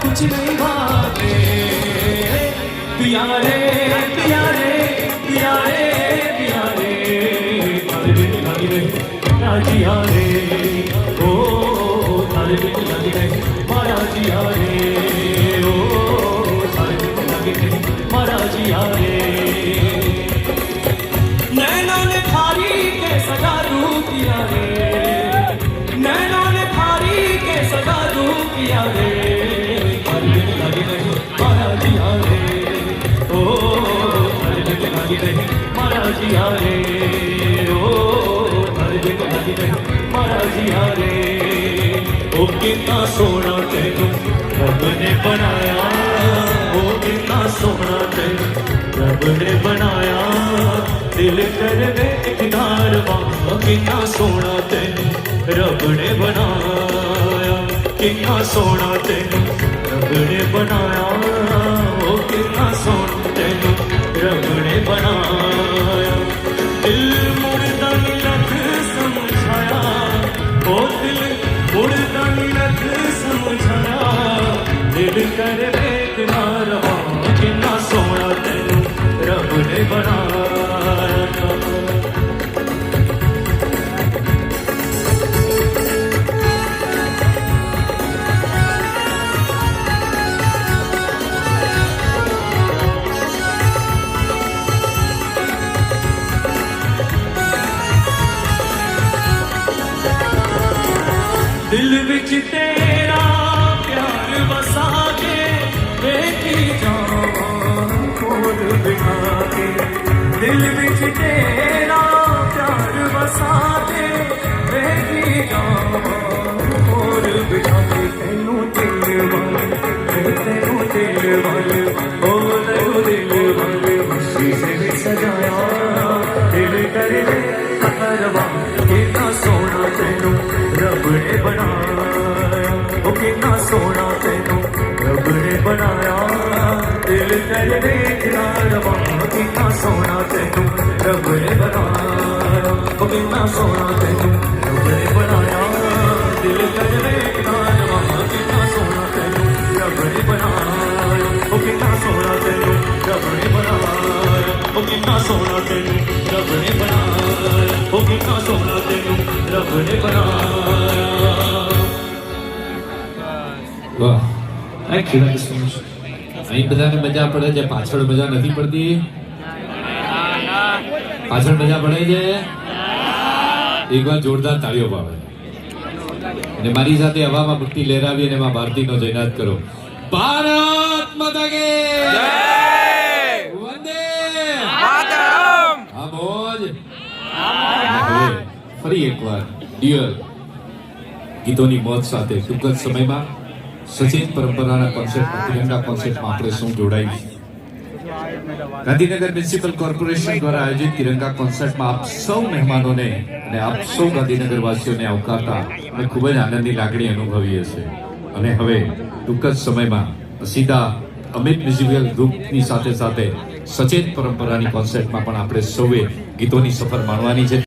कुछ नहीं भागे पिया रे पिया रे पिया रे पिया रे तारे बिन लगी रे राजिया रे ओ तारे बिन लगी रे मारा जिया रे ओ तारे बिन लगी रे मारा जिया रे नैनों ने खारी के सजा दू किया रे नैनों ने खारी के सजा दू किया रे तारे बिन लगी रे मारा जिया रे ओ तारे बिन लगी रे मारा जिया रे ओ तारे बिन लगी रे मारा जिया रे ओ कितना सोना तेनू रब ने बनाया ओ कितना सोना तेनू रब ने बनाया दिल कर वे इकदार वाह कितना सोना तेनू रब ने बनाया कितना सोना तेनू रब ने बनाया ओ कितना सोना तेनू रब ने बनाया दिल मुड़दा नहीं रख समझाया ओ दिल मुड़दा नहीं रख समझाया दिल कर वे इकदार वाह कितना सोना तेनू रब ने बनाया दिल विच तेरा प्यार बसा के देखी जावां कोल बिठा के दिल विच तेरा प्यार बसा के देखी जावां कोल बिठा के तेनू दिल वाल ओ तेनू दिल वाल मस्ती से भी सजाया दिल कर दे करवा कितना सोना तेनू रब ने बनाया ओ कितना सोना तेनू रब ने बनाया दिल कर देखना रवा कितना सोना तेनू रब ने बनाया ओ कितना सोना तेनू रब ने बनाया दिल कर देखना रवा कितना सोना तेनू रब ने बनाया ओ कितना सोना तेनू रब ने बनाया ओ कितना सोना तेनू रब ने बनाया ओ कितना सोना तेनू रब ने बनाया વાહ થેન્ક યુ સો મચ અહીં બધાને મજા પડે છે પાછળ મજા નથી પડતી પાછળ મજા પડે છે એકવાર જોરદાર તાળીઓ પાડો અને મારી સાથે હવામાં મુઠ્ઠી લહેરાવી અને માં ભારતીનો જયનાથ કરો ભારત માતા કે જય વંદે માતરમ હા મોજ ફરી એકવાર ડિયર ગીતોની મોજ સાથે ટૂંક જ સમયમાં સચેત પરંપરાના કોન્સેપ્ટ તિરંગા કોન્સેપ્ટમાં આપણે સૌ જોડાઈશું ગાંધીનગર મ્યુનિસિપલ કોર્પોરેશન દ્વારા આયોજિત તિરંગા કોન્સર્ટમાં આપ સૌ મહેમાનોને અને આપ સૌ ગાંધીનગર વાસીઓને આવકારતા અમે ખૂબ જ આનંદની લાગણી અનુભવીએ છીએ અને હવે ટૂંક જ સમયમાં સીધા અમિત મ્યુઝિકલ ગ્રુપની સાથે સાથે સચેત પરંપરાની કોન્સર્ટમાં પણ આપણે સૌએ ગીતોની સફર માણવાની છે.